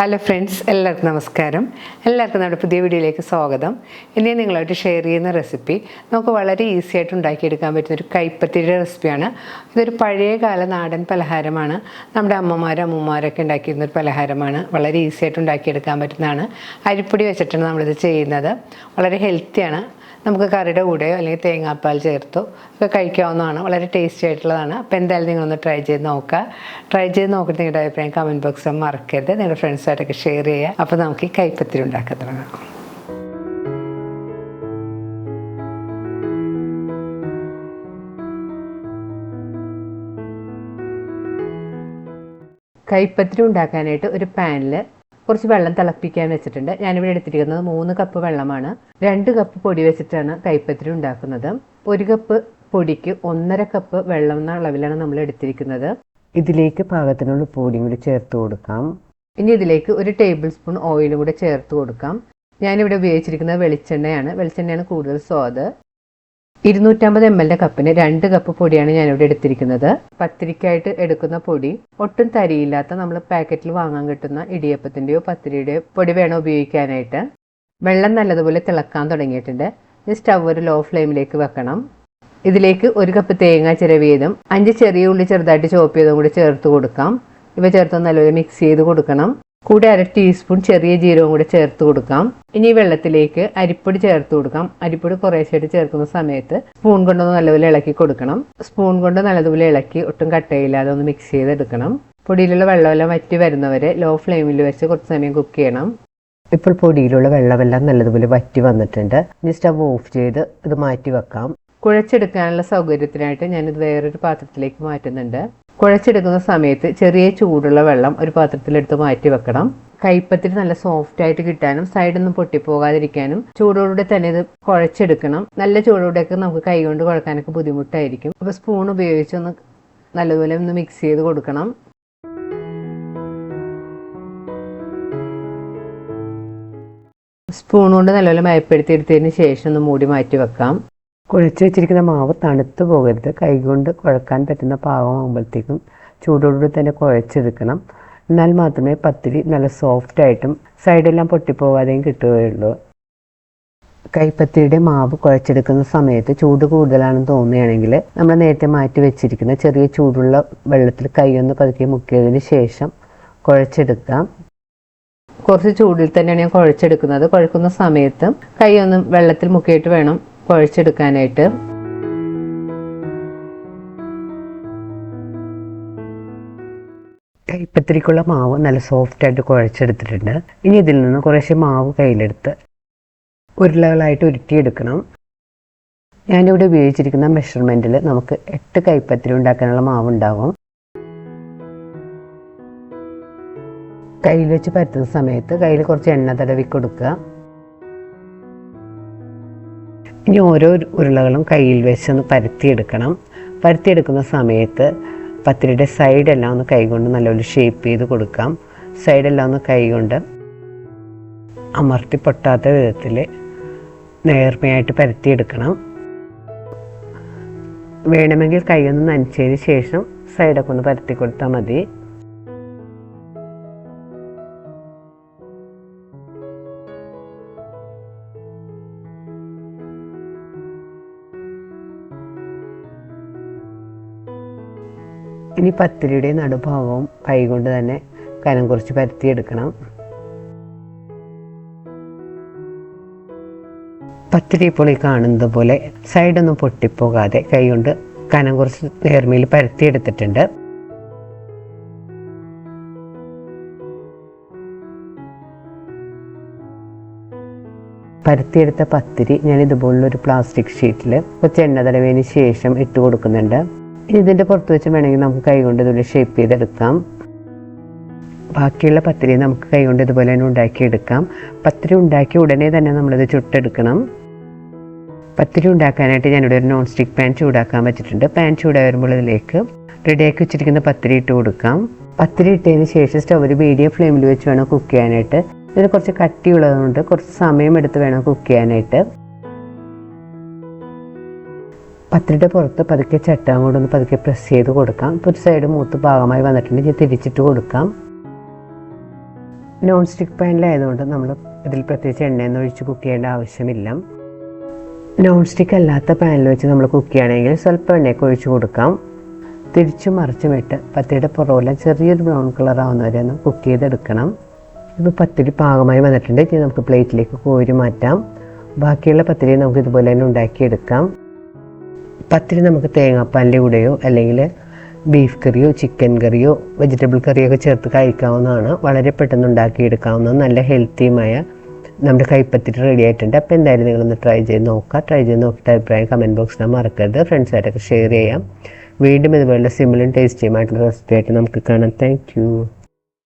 Hello friends, എല്ലാവർക്കും നമസ്കാരം. എല്ലാവർക്കും നമ്മുടെ പുതിയ വീഡിയോയിലേക്ക് സ്വാഗതം. ഇന്ന് നിങ്ങളായിട്ട് ഷെയർ ചെയ്യുന്ന റെസിപ്പി നമുക്ക് വളരെ ഈസി ആയിട്ട് ഉണ്ടാക്കിയെടുക്കാൻ പറ്റുന്നൊരു കൈപ്പത്തിയുടെ റെസിപ്പിയാണ്. ഇതൊരു പഴയകാല നാടൻ പലഹാരമാണ്. നമ്മുടെ അമ്മമാരൊക്കെ ഉണ്ടാക്കിയിരുന്നൊരു പലഹാരമാണ്. വളരെ ഈസി ആയിട്ട് ഉണ്ടാക്കിയെടുക്കാൻ പറ്റുന്നതാണ്. അരിപ്പൊടി വെച്ചിട്ടാണ് നമ്മളിത് ചെയ്യുന്നത്. വളരെ ഹെൽത്തിയാണ്. നമുക്ക് കറിയുടെ കൂടെയോ അല്ലെങ്കിൽ തേങ്ങാപ്പാൽ ചേർത്തോ ഒക്കെ കഴിക്കാവുന്നതാണ്. വളരെ ടേസ്റ്റി ആയിട്ടുള്ളതാണ്. അപ്പോൾ എന്തായാലും നിങ്ങളൊന്ന് ട്രൈ ചെയ്ത് നോക്കുക. ട്രൈ ചെയ്ത് നോക്കിയിട്ട് നിങ്ങളുടെ അഭിപ്രായം കമൻറ്റ് ബോക്സിൽ മറക്കരുത്. നിങ്ങളുടെ ഫ്രണ്ട്സായിട്ടൊക്കെ ഷെയർ ചെയ്യുക. അപ്പോൾ നമുക്ക് ഈ കൈപ്പത്തിരി ഉണ്ടാക്കാൻ തുടങ്ങാം. കൈപ്പത്തിരി ഉണ്ടാക്കാനായിട്ട് ഒരു പാനിൽ കുറച്ച് വെള്ളം തിളപ്പിക്കാൻ വെച്ചിട്ടുണ്ട്. ഞാനിവിടെ എടുത്തിരിക്കുന്നത് 3 കപ്പ് വെള്ളമാണ്. 2 കപ്പ് പൊടി വെച്ചിട്ടാണ് കൈപ്പത്തിരി ഉണ്ടാക്കുന്നത്. 1 കപ്പ് പൊടിക്ക് 1.5 കപ്പ് വെള്ളം എന്ന അളവിലാണ് നമ്മൾ എടുത്തിരിക്കുന്നത്. ഇതിലേക്ക് പാകത്തിനുള്ള പൊടിയും കൂടി ചേർത്ത് കൊടുക്കാം. ഇനി ഇതിലേക്ക് 1 ടേബിൾ സ്പൂൺ ഓയിലും കൂടി ചേർത്ത് കൊടുക്കാം. ഞാനിവിടെ ഉപയോഗിച്ചിരിക്കുന്നത് വെളിച്ചെണ്ണയാണ് കൂടുതൽ സ്വാദ്. 250 ml കപ്പിന് 2 കപ്പ് പൊടിയാണ് ഞാനിവിടെ എടുത്തിരിക്കുന്നത്. പത്തിരിക്കായിട്ട് എടുക്കുന്ന പൊടി ഒട്ടും തരിയില്ലാത്ത നമ്മൾ പാക്കറ്റിൽ വാങ്ങാൻ കിട്ടുന്ന ഇടിയപ്പത്തിൻ്റെയോ പത്തിരിയുടെയോ പൊടി വേണം ഉപയോഗിക്കാനായിട്ട്. വെള്ളം നല്ലതുപോലെ തിളക്കാൻ തുടങ്ങിയിട്ടുണ്ട്. ഈ സ്റ്റവ് ഒരു ലോ ഫ്ലെയിമിലേക്ക് വെക്കണം. ഇതിലേക്ക് 1 കപ്പ് തേങ്ങ ചിരവിയതും 5 ചെറിയ ഉള്ളി ചെറുതായിട്ട് ചോപ്പ് ചെയ്തും കൂടി ചേർത്ത് കൊടുക്കാം. ഇവ ചേർത്ത് നല്ലപോലെ മിക്സ് ചെയ്ത് കൊടുക്കണം. കൂടെ 1/2 ടീസ്പൂൺ ചെറിയ ജീരകം കൂടി ചേർത്ത് കൊടുക്കാം. ഇനി വെള്ളത്തിലേക്ക് അരിപ്പൊടി ചേർത്ത് കൊടുക്കാം. അരിപ്പൊടി കുറേശ്ശായിട്ട് ചേർക്കുന്ന സമയത്ത് സ്പൂൺ കൊണ്ടൊന്ന് നല്ലപോലെ ഇളക്കി കൊടുക്കണം. സ്പൂൺ കൊണ്ട് നല്ലതുപോലെ ഇളക്കി ഒട്ടും കട്ടയില്ലാതെ ഒന്ന് മിക്സ് ചെയ്തെടുക്കണം. പൊടിയിലുള്ള വെള്ളമെല്ലാം വറ്റി വരുന്നവരെ ലോ ഫ്ലെയിമിൽ വെച്ച് കുറച്ച് സമയം കുക്ക് ചെയ്യണം. ഇപ്പോൾ പൊടിയിലുള്ള വെള്ളമെല്ലാം നല്ലതുപോലെ വറ്റി വന്നിട്ടുണ്ട്. ഇനി സ്റ്റവ് ഓഫ് ചെയ്ത് ഇത് മാറ്റി വെക്കാം. കുഴച്ചെടുക്കാനുള്ള സൗകര്യത്തിനായിട്ട് ഞാനിത് വേറൊരു പാത്രത്തിലേക്ക് മാറ്റുന്നുണ്ട്. കുഴച്ചെടുക്കുന്ന സമയത്ത് ചെറിയ ചൂടുള്ള വെള്ളം ഒരു പാത്രത്തിലെടുത്ത് മാറ്റി വെക്കണം. കൈപ്പത്തിരി നല്ല സോഫ്റ്റ് ആയിട്ട് കിട്ടാനും സൈഡൊന്നും പൊട്ടിപ്പോകാതിരിക്കാനും ചൂടോടെ തന്നെ ഇത് കുഴച്ചെടുക്കണം. നല്ല ചൂടോടെയൊക്കെ നമുക്ക് കൈ കൊണ്ട് കുഴക്കാനൊക്കെ ബുദ്ധിമുട്ടായിരിക്കും. അപ്പോൾ സ്പൂൺ ഉപയോഗിച്ച് ഒന്ന് നല്ലതുപോലെ ഒന്ന് മിക്സ് ചെയ്ത് കൊടുക്കണം. സ്പൂൺ കൊണ്ട് നല്ലപോലെ മയപ്പെടുത്തിയെടുത്തതിന് ശേഷം ഒന്ന് മൂടി മാറ്റി വെക്കാം. കുഴച്ച് വെച്ചിരിക്കുന്ന മാവ് തണുത്ത് പോകരുത്. കൈകൊണ്ട് കുഴക്കാൻ പറ്റുന്ന പാകമാകുമ്പോഴത്തേക്കും ചൂടോടുകൂടി തന്നെ കുഴച്ചെടുക്കണം. എന്നാൽ മാത്രമേ പത്തിരി നല്ല സോഫ്റ്റായിട്ടും സൈഡെല്ലാം പൊട്ടിപ്പോകാതെയും കിട്ടുകയുള്ളൂ. കൈപ്പത്തിരിയുടെ മാവ് കുഴച്ചെടുക്കുന്ന സമയത്ത് ചൂട് കൂടുതലാണെന്ന് തോന്നുകയാണെങ്കിൽ നമ്മൾ നേരത്തെ മാറ്റി വെച്ചിരിക്കുന്ന ചെറിയ ചൂടുള്ള വെള്ളത്തിൽ കൈയൊന്ന് പതുക്കെ മുക്കിയതിന് ശേഷം കുഴച്ചെടുക്കാം. കുറച്ച് ചൂടിൽ തന്നെയാണ് ഞാൻ കുഴച്ചെടുക്കുന്നത്. കുഴക്കുന്ന സമയത്ത് കൈയൊന്ന് വെള്ളത്തിൽ മുക്കിയിട്ട് വേണം കുഴച്ചെടുക്കാനായിട്ട്. കൈപ്പത്തിരിക്കുള്ള മാവ് നല്ല സോഫ്റ്റായിട്ട് കുഴച്ചെടുത്തിട്ടുണ്ട്. ഇനി ഇതിൽ നിന്ന് കുറേശ്ശെ മാവ് കയ്യിലെടുത്ത് ഉരുളകളായിട്ട് ഉരുട്ടിയെടുക്കണം. ഞാനിവിടെ ഉപയോഗിച്ചിരിക്കുന്ന മെഷർമെൻറ്റിൽ നമുക്ക് 8 കൈപ്പത്തിരി ഉണ്ടാക്കാനുള്ള മാവുണ്ടാകും. കയ്യിൽ വെച്ച് പരത്തുന്ന സമയത്ത് കയ്യിൽ കുറച്ച് എണ്ണ തടവി കൊടുക്കുക. ഇനി ഓരോ ഉരുളകളും കയ്യിൽ വെച്ചൊന്ന് പരത്തിയെടുക്കണം. പരത്തിയെടുക്കുന്ന സമയത്ത് പത്തിരിയുടെ സൈഡെല്ലാം ഒന്ന് കൈകൊണ്ട് നല്ലപോലെ ഷേപ്പ് ചെയ്ത് കൊടുക്കാം. സൈഡെല്ലാം ഒന്ന് കൈകൊണ്ട് അമർത്തി പൊട്ടാത്ത വിധത്തിൽ നേർമയായിട്ട് പരത്തിയെടുക്കണം. വേണമെങ്കിൽ കൈയൊന്ന് നനച്ചതിന് ശേഷം സൈഡൊക്കെ ഒന്ന് പരത്തി കൊടുത്താൽ മതി. ഇനി പത്തിരിയുടെ നടുഭാഗവും കൈകൊണ്ട് തന്നെ കനം കുറച്ച് പരത്തിയെടുക്കണം. പത്തിരി ഇപ്പോൾ ഈ കാണുന്നത് പോലെ സൈഡൊന്നും പൊട്ടിപ്പോകാതെ കൈകൊണ്ട് കനം കുറച്ച് നേർമയിൽ പരത്തിയെടുത്തിട്ടുണ്ട്. പരത്തിയെടുത്ത പത്തിരി ഞാൻ ഇതുപോലുള്ളൊരു പ്ലാസ്റ്റിക് ഷീറ്റിൽ കുറച്ച് എണ്ണ തടവിയതിന് ശേഷം ഇട്ട് കൊടുക്കുന്നുണ്ട്. ഇതിൻ്റെ പുറത്ത് വെച്ച് വേണമെങ്കിൽ നമുക്ക് കൈകൊണ്ട് ഇതുപോലെ ഷേപ്പ് ചെയ്തെടുക്കാം. ബാക്കിയുള്ള പത്തിരി നമുക്ക് കൈകൊണ്ട് ഇതുപോലെ തന്നെ ഉണ്ടാക്കിയെടുക്കാം. പത്തിരി ഉണ്ടാക്കി ഉടനെ തന്നെ നമ്മളിത് ചുട്ടെടുക്കണം. പത്തിരി ഉണ്ടാക്കാനായിട്ട് ഞാനിവിടെ ഒരു നോൺ സ്റ്റിക്ക് പാൻ ചൂടാക്കാൻ വെച്ചിട്ടുണ്ട്. പാൻ ചൂടായി വരുമ്പോൾ ഇതിലേക്ക് റെഡിയാക്കി വെച്ചിരിക്കുന്ന പത്തിരി ഇട്ട് കൊടുക്കാം. പത്തിരി ഇട്ടതിന് ശേഷം സ്റ്റവ് ഒരു മീഡിയം ഫ്ലെയിമിൽ വെച്ച് വേണം കുക്ക് ചെയ്യാനായിട്ട്. ഇതിന് കുറച്ച് കട്ടിയുള്ളതുകൊണ്ട് കുറച്ച് സമയമെടുത്ത് വേണം കുക്ക് ചെയ്യാനായിട്ട്. പത്തിരിയുടെ പുറത്ത് പതുക്കെ ചട്ടാൻ കൊണ്ടൊന്ന് പതുക്കെ പ്രസ് ചെയ്ത് കൊടുക്കാം. ഇപ്പോൾ ഒരു സൈഡ് മൂത്ത് ഭാഗമായി വന്നിട്ടുണ്ടെങ്കിൽ തിരിച്ചിട്ട് കൊടുക്കാം. നോൺ സ്റ്റിക്ക് പാനിലായതുകൊണ്ട് നമ്മൾ ഇതിൽ പ്രത്യേകിച്ച് എണ്ണയൊന്നും ഒഴിച്ച് കുക്ക് ചെയ്യേണ്ട ആവശ്യമില്ല. നോൺ സ്റ്റിക്ക് അല്ലാത്ത പാനിൽ വെച്ച് നമ്മൾ കുക്ക് ചെയ്യുകയാണെങ്കിൽ സ്വല്പം എണ്ണയൊക്കെ ഒഴിച്ച് കൊടുക്കാം. തിരിച്ചും മറിച്ചും ഇട്ട് പത്തിരിയുടെ പുറമെല്ലാം ചെറിയൊരു ബ്രൗൺ കളർ ആവുന്നവരെ ഒന്ന് കുക്ക് ചെയ്തെടുക്കണം. ഇപ്പോൾ പത്തിരി പാകമായി വന്നിട്ടുണ്ട്. ഇനി നമുക്ക് പ്ലേറ്റിലേക്ക് കോരി മാറ്റാം. ബാക്കിയുള്ള പത്തിരി നമുക്ക് ഇതുപോലെ തന്നെ ഉണ്ടാക്കിയെടുക്കാം. പത്തിരി നമുക്ക് തേങ്ങാപ്പാലിൻ്റെ കൂടെയോ അല്ലെങ്കിൽ ബീഫ് കറിയോ ചിക്കൻ കറിയോ വെജിറ്റബിൾ കറിയോ ഒക്കെ ചേർത്ത് കഴിക്കാവുന്നതാണ്. വളരെ പെട്ടെന്ന് ഉണ്ടാക്കിയെടുക്കാവുന്ന നല്ല ഹെൽത്തിയുമായ നമ്മുടെ കൈപ്പത്തിരി റെഡി ആയിട്ടുണ്ട്. അപ്പോൾ എന്തായാലും നിങ്ങളൊന്ന് ട്രൈ ചെയ്ത് നോക്കുക. ട്രൈ ചെയ്ത് നോക്കിയിട്ട് അഭിപ്രായം കമൻറ്റ് ബോക്സിൽ മറക്കരുത്. ഫ്രണ്ട്സായിട്ടൊക്കെ ഷെയർ ചെയ്യാം. വീണ്ടും ഇതുപോലുള്ള സിമ്പിളും ടേസ്റ്റിയുമായിട്ടുള്ള റെസിപ്പി ആയിട്ട് നമുക്ക് കാണാം. Thank you.